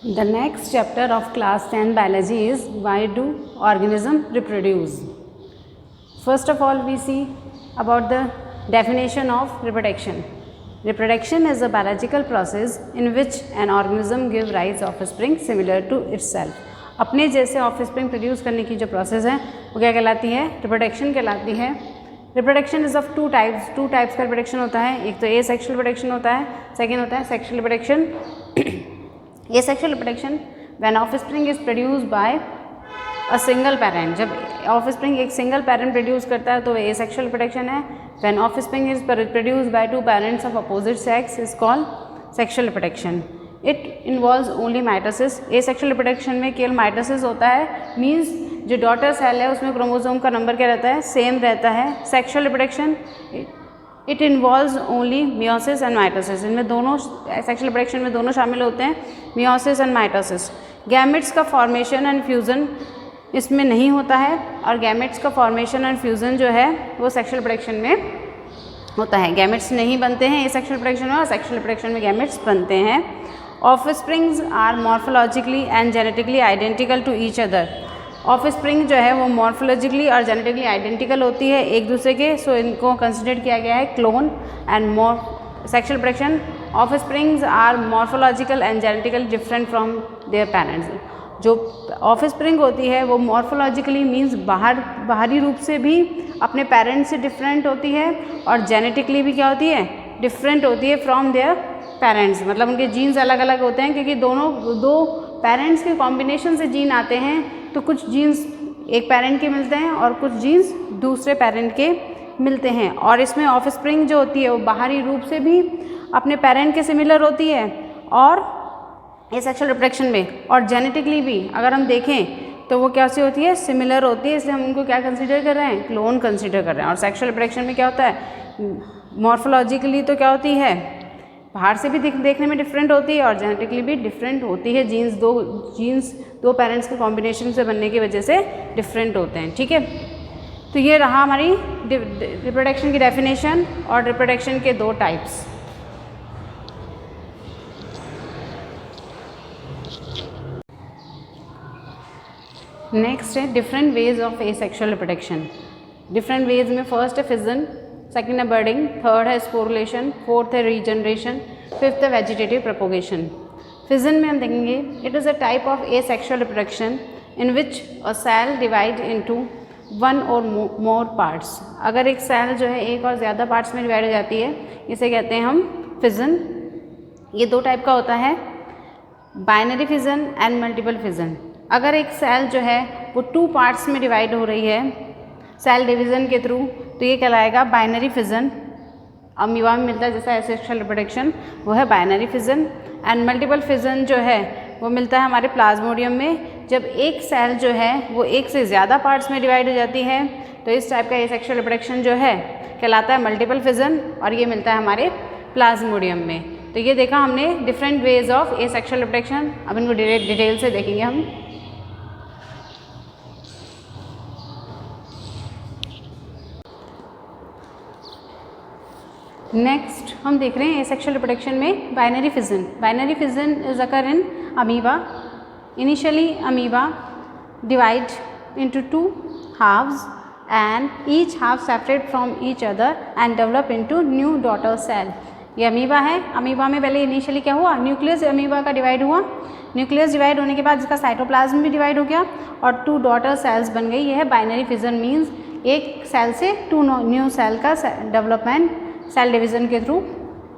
The next chapter of class 10 biology is why do organisms reproduce. First of all, we see about the definition of reproduction. Reproduction is a biological process in which an organism gives rise of offspring similar to itself. अपने जैसे offspring produce करने की जो process है वो क्या कहलाती है? रिप्रोडक्शन कहलाती है. Reproduction is of two types का रिप्रोडक्शन होता है. एक तो ए सेक्शुअल रिप्रोडक्शन होता है, सेकेंड होता है sexual reproduction. Asexual reproduction when offspring is produced by a single parent. जब offspring एक single parent produce करता है तो वह asexual reproduction है. When offspring is produced by two parents of opposite sex is called sexual reproduction. It involves only mitosis. Asexual reproduction में केवल mitosis होता है, means जो डॉटर सेल है उसमें क्रोमोसोम का नंबर क्या रहता है? सेम रहता है. Sexual reproduction it involves only meiosis and mitosis. इनमें दोनों सेक्शुअल रिप्रोडक्शन में दोनों शामिल होते हैं, मियोसिस एंड माइटोसिस. गैमेट्स का फॉर्मेशन एंड फ्यूज़न इसमें नहीं होता है और गैमेट्स का फॉर्मेशन एंड फ्यूज़न जो है वो सेक्शुअल रिप्रोडक्शन में होता है. गैमेट्स नहीं बनते हैं ये सेक्शुअल रिप्रोडक्शन में और सेक्शुअल रिप्रोडक्शन में गैमेट्स बनते हैं. Offsprings are morphologically and genetically identical to each other. Offspring जो है वो मॉर्फोलॉजिकली और जेनेटिकली आइडेंटिकल होती है एक दूसरे के, सो इनको कंसिडर किया गया है clone. And sexual reproduction offsprings are morphological and genetically different from their parents. जो ऑफस्प्रिंग होती है वो मॉर्फोलॉजिकली मीन्स बाहरी रूप से भी अपने पेरेंट्स से डिफरेंट होती है और जेनेटिकली भी क्या होती है? डिफरेंट होती है फ्रॉम देयर पेरेंट्स. मतलब उनके जीन्स अलग अलग होते हैं क्योंकि दो पेरेंट्स के कॉम्बिनेशन से जीन आते हैं, तो कुछ जीन्स एक पेरेंट के मिलते हैं और कुछ जीन्स दूसरे पेरेंट के मिलते हैं. और इसमें ऑफस्प्रिंग जो होती है वो बाहरी रूप से भी अपने पेरेंट के सिमिलर होती है और एसेक्सुअल रिप्रोडक्शन में, और जेनेटिकली भी अगर हम देखें तो वो कैसी होती है? सिमिलर होती है. इसलिए हम उनको क्या कंसीडर कर रहे हैं? क्लोन कंसीडर कर रहे हैं. और सेक्सुअल रिप्रोडक्शन में क्या होता है? मॉर्फोलॉजिकली तो क्या होती है? बाहर से भी देखने में डिफरेंट होती है और जेनेटिकली भी डिफरेंट होती है. जीन्स दो पेरेंट्स के कॉम्बिनेशन से बनने की वजह से डिफरेंट होते हैं. ठीक है, तो ये रहा हमारी रिप्रोडक्शन की डेफिनेशन और रिप्रोडक्शन के दो टाइप्स. नेक्स्ट है different ways of asexual reproduction. Different ways में फर्स्ट है फिजन, सेकेंड है बर्डिंग, थर्ड है स्पोरुलेशन, फोर्थ है रीजनरेशन, फिफ्थ है वेजिटेटिव प्रोपोगेशन. फिजन में हम देखेंगे it is a type of asexual reproduction in which a cell divide into one or more parts. अगर एक सेल जो है एक और ज़्यादा पार्ट्स में डिवाइड हो जाती है इसे कहते हैं हम फिजन. ये दो टाइप का होता है, binary fission and multiple fission. अगर एक सेल जो है वो टू पार्ट्स में डिवाइड हो रही है सेल डिवीज़न के थ्रू तो ये कहलाएगा बाइनरी फिजन. अमीबा में मिलता है जैसा एसेक्सुअल रिप्रोडक्शन, वो है binary fission. And multiple fission जो है वो मिलता है हमारे प्लाज्मोडियम में. जब एक सेल जो है वो एक से ज़्यादा पार्ट्स में डिवाइड हो जाती है तो इस टाइप का एसेक्सुअल रिप्रोडक्शन जो है कहलाता है मल्टीपल फिजन और ये मिलता है हमारे प्लाज्मोडियम में. तो ये देखा हमने different ways of asexual reproduction. अब इनको डिटेल से देखेंगे हम. नेक्स्ट हम देख रहे हैं एसेक्सुअल रिप्रोडक्शन में binary fission. Binary fission is occur in amoeba. Initially amoeba divide into two halves and each half separate from each other and develop into new daughter cell. ये amoeba है. Amoeba में पहले initially क्या हुआ? Nucleus amoeba का divide हुआ. Nucleus divide होने के बाद इसका साइटोप्लाज्म भी डिवाइड हो गया और टू डॉटर सेल्स बन गई. यह है बाइनरी फिजन, मीन्स एक सेल से टू न्यू सेल का डेवलपमेंट सेल डिवीज़न के थ्रू.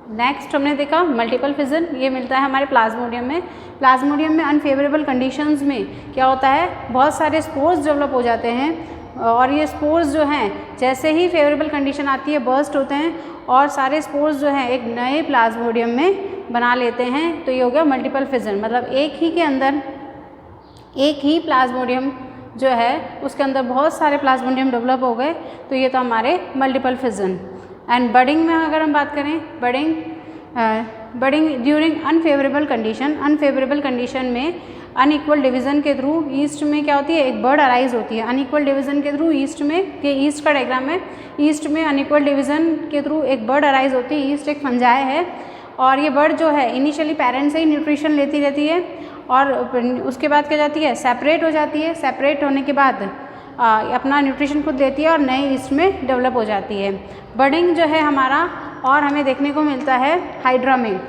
नेक्स्ट हमने देखा मल्टीपल फिजन. ये मिलता है हमारे प्लाज्मोडियम में. प्लाज्मोडियम में अनफेवरेबल कंडीशंस में क्या होता है? बहुत सारे स्पोर्स डेवलप हो जाते हैं और ये स्पोर्स जो हैं जैसे ही फेवरेबल कंडीशन आती है बर्स्ट होते हैं और सारे स्पोर्स जो हैं एक नए प्लाज्मोडियम में बना लेते हैं. तो ये हो गया मल्टीपल फिजन. मतलब एक ही के अंदर एक ही प्लाज्मोडियम जो है उसके अंदर बहुत सारे प्लाज्मोडियम डेवलप हो गए, तो ये तो हमारे मल्टीपल फिजन. एंड बडिंग में अगर हम बात करें, बडिंग ड्यूरिंग अनफेवरेबल कंडीशन में अनइक्वल डिवीज़न के थ्रू ईस्ट में क्या होती है? एक बर्ड अराइज होती है. अनइक्वल डिवीज़न के थ्रू ईस्ट में, ये ईस्ट का डायग्राम है, ईस्ट में अनइक्वल डिवीज़न के थ्रू एक बर्ड अराइज होती है. ईस्ट एक फंजाई है और ये बर्ड जो है इनिशियली पेरेंट से ही न्यूट्रिशन लेती रहती है और उसके बाद क्या जाती है, सेपरेट हो जाती है। सेपरेट होने के बाद अपना न्यूट्रिशन खुद लेती है और नए ईस्ट में डेवलप हो जाती है। बर्डिंग जो है हमारा और हमें देखने को मिलता है हाइड्रा में।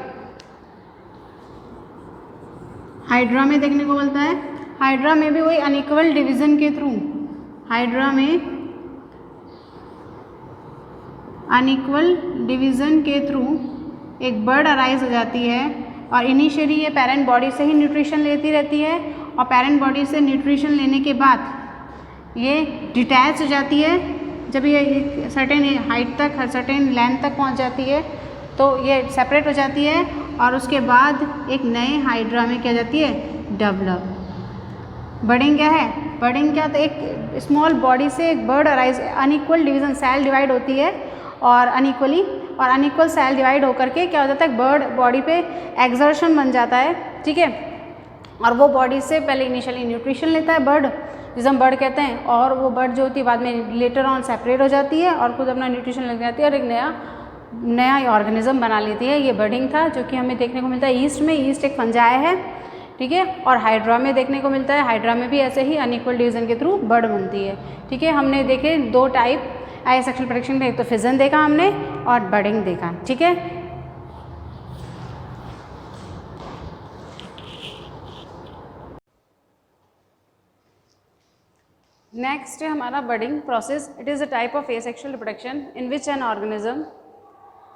हाइड्रा में देखने को मिलता है। हाइड्रा में भी वही अनइक्वल डिवीजन के थ्रू, हाइड्रा में अनइक्वल डिवीजन के थ्रू एक बर्ड अराइज हो जाती है और इनिशियली ये पेरेंट बॉडी से ही न्यूट्रिशन लेती रहती है और पेरेंट बॉडी से न्यूट्रिशन लेने के बाद ये डिटैच हो जाती है। जब ये सर्टेन हाइट तक, सर्टेन लेंथ तक पहुंच जाती है तो ये सेपरेट हो जाती है और उसके बाद एक नए हाइड्रा में क्या जाती है, डेवलप। बर्डिंग क्या है, बर्डिंग क्या, तो एक स्मॉल बॉडी से एक bud arise, unequal division, cell divide होती है और अनइक्वली, और अनइक्वल सेल डिवाइड होकर के क्या हो जाता है, बर्ड बॉडी पे एक्सर्शन बन जाता है, ठीक है। और वो बॉडी से पहले इनिशियली न्यूट्रिशन लेता है बर्ड, जिसे हम बर्ड कहते हैं, और वो बर्ड जो होती है बाद में लेटर ऑन सेपरेट हो जाती है और खुद अपना न्यूट्रिशन लग जाती है और एक नया ऑर्गेनिज्म बना लेती है। ये बर्डिंग था जो कि हमें देखने को मिलता है ईस्ट में। ईस्ट एक फंजाई है, ठीक है, और हाइड्रा में देखने को मिलता है। हाइड्रा में भी ऐसे ही अनइक्वल डिवीजन के थ्रू बर्ड बनती है, ठीक है। हमने देखे दो टाइप एसेक्सुअल प्रोडक्शन में, एक तो फिजन देखा हमने और बर्डिंग देखा, ठीक है। नेक्स्ट है हमारा budding process. It is a type of asexual reproduction in which an organism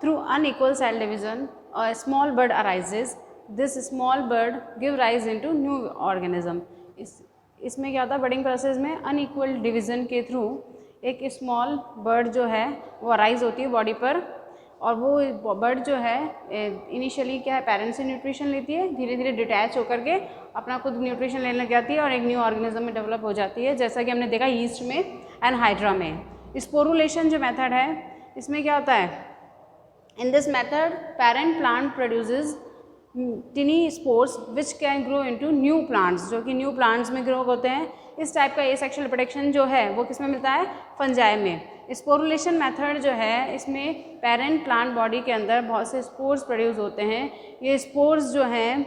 through unequal cell division a small bud arises. This small bud give rise into new organism. इसमें क्या होता है, बर्डिंग प्रोसेस में unequal division के through एक small bud जो है वो अराइज होती है बॉडी पर, और वो बर्ड जो है इनिशियली क्या है, पेरेंट्स से न्यूट्रिशन लेती है, धीरे धीरे डिटैच होकर के अपना खुद न्यूट्रिशन लेने लग जाती है और एक न्यू ऑर्गेनिज्म में डेवलप हो जाती है, जैसा कि हमने देखा ईस्ट में एंड हाइड्रा में। स्पोरुलेशन जो मेथड है, इसमें क्या होता है, in this method parent plant produces टिनी spores which can grow into new plants, जो कि न्यू प्लांट्स में ग्रो होते हैं। इस टाइप का एसेक्सुअल रिप्रोडक्शन जो है वो किस में मिलता है, फंजाई में। स्पोरुलेशन मेथड जो है, इसमें पेरेंट प्लांट बॉडी के अंदर बहुत से स्पोर्स प्रोड्यूस होते हैं। ये स्पोर्स जो हैं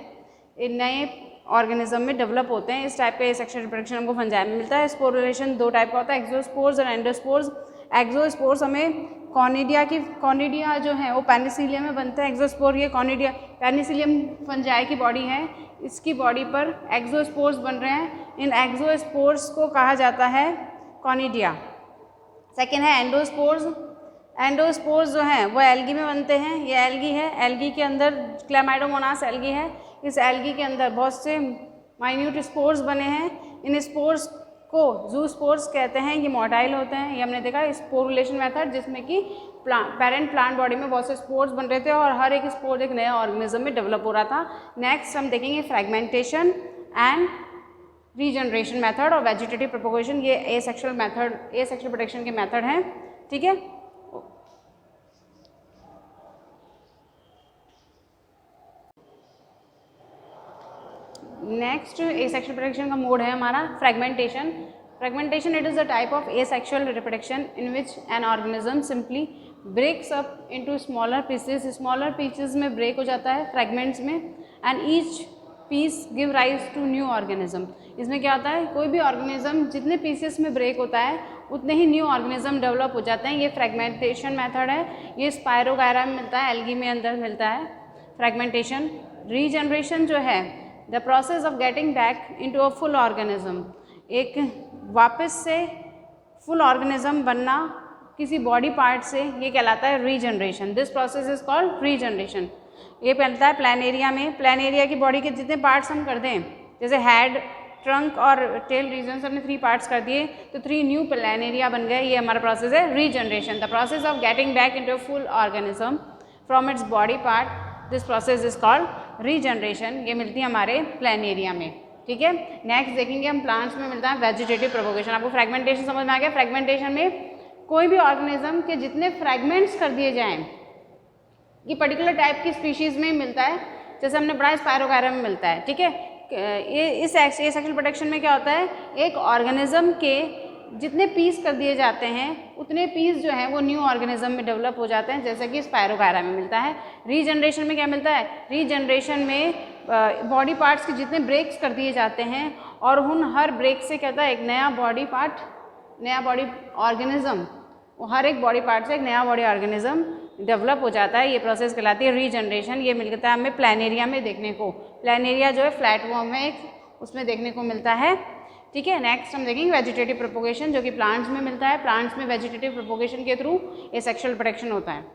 नए ऑर्गेनिज्म में डेवलप होते हैं। इस टाइप का एसेक्सुअल रिप्रोडक्शन हमको फंजाई में मिलता है। स्पोरुलेशन दो टाइप का होता है, एक्सोस्पोर्स और एंडोस्पोर्स। एक्सोस्पोर्स हमें कॉनिडिया जो है वो पेनिसिलियम में बनता है। एक्सोस्पोर ये कॉनिडिया पेनिसिलियम फंजाई की बॉडी है, इसकी बॉडी पर एक्सोस्पोर्स बन रहे हैं। इन एक्सोस्पोर्स को कहा जाता है कॉनिडिया। सेकेंड है एंडोस्पोर्स। एंडोस्पोर्स जो हैं वो एल्गी में बनते हैं। ये एल्गी है, एल्गी के अंदर क्लैमाइडोमोनास एल्गी है। इस एल्गी के अंदर बहुत से माइन्यूट स्पोर्स बने हैं। इन स्पोर्स को जूस्पोर्स कहते हैं। ये मोटाइल होते हैं। ये हमने देखा स्पोरुलेशन मेथड, जिसमें कि पेरेंट प्लांट बॉडी में बहुत से स्पोर्स बन रहे थे और हर एक स्पोर एक नया ऑर्गेनिज्म में डेवलप हो रहा था। नेक्स्ट हम देखेंगे फ्रेगमेंटेशन एंड रीजनरेशन मेथड और वेजिटेटिव प्रोपोगेशन। ये एसेक्सुअल मेथड, एसेक्सुअल प्रोडक्शन के मेथड हैं, ठीक है। नेक्स्ट एसेक्सुअल रिप्रोडक्शन का मोड है हमारा fragmentation. Fragmentation it is a type of asexual reproduction in which an organism simply breaks up into smaller pieces. Smaller pieces में break हो जाता है फ्रेगमेंट्स में, and each piece give rise to new organism. इसमें क्या होता है, कोई भी ऑर्गेनिज्म जितने पीसेस में ब्रेक होता है उतने ही न्यू ऑर्गेनिज्म डेवलप हो जाते हैं। ये फ्रेगमेंटेशन मेथड है। ये स्पायरोगायरा में मिलता है, एल्गी में अंदर मिलता है फ्रेगमेंटेशन। रीजनरेशन जो है the process of getting back into a full organism, एक वापस से फुल ऑर्गेनिज्म बनना किसी बॉडी पार्ट से, ये कहलाता है regeneration. This process is called regeneration. ये मिलता है प्लानेरिया में। प्लानेरिया की बॉडी के जितने पार्ट्स हम कर दें, जैसे हेड, ट्रंक और टेल रीजन से हमने 3 पार्ट्स कर दिए तो 3 न्यू प्लानेरिया बन गए। ये हमारा प्रोसेस है regeneration. The process of getting back into a full organism from its body part, this process is called regeneration. ये मिलती है हमारे प्लानेरिया में, ठीक है। नेक्स्ट देखेंगे हम प्लांट्स में मिलता है वेजिटेटिव प्रोपोगेशन। आपको फ्रेगमेंटेशन समझ में आ गया। फ्रेगमेंटेशन में कोई भी ऑर्गेनिज्म के जितने फ्रेगमेंट्स कर दिए जाएं, ये पर्टिकुलर टाइप की स्पीशीज़ में मिलता है, जैसे हमने पढ़ा स्पायरोगायरा में मिलता है, ठीक है। ये इस एसेक्सुअल प्रोडक्शन में क्या होता है, एक ऑर्गेनिज्म के जितने पीस कर दिए जाते हैं उतने पीस जो हैं वो न्यू ऑर्गेनिज्म में डेवलप हो जाते हैं, जैसे कि स्पायरोगायरा में मिलता है। रीजनरेशन में क्या मिलता है? रीजनरेशन में बॉडी पार्ट्स के जितने ब्रेक्स कर दिए जाते हैं और उन हर ब्रेक से क्या होता है? एक नया बॉडी पार्ट, नया बॉडी ऑर्गेनिज्म, हर एक बॉडी पार्ट से एक नया बॉडी ऑर्गेनिज्म डेवलप हो जाता है। ये प्रोसेस कहलाती है रीजनरेशन। ये मिलता है हमें प्लानेरिया में देखने को। प्लानेरिया जो है फ्लैट वर्म में उसमें देखने को मिलता है। ठीक है, नेक्स्ट हम देखेंगे वेजिटेटिव प्रोपोगेशन, जो कि प्लांट्स में मिलता है। प्लांट्स में वेजिटेटिव प्रोपोगेशन के थ्रू एसेक्सुअल प्रोडक्शन होता है।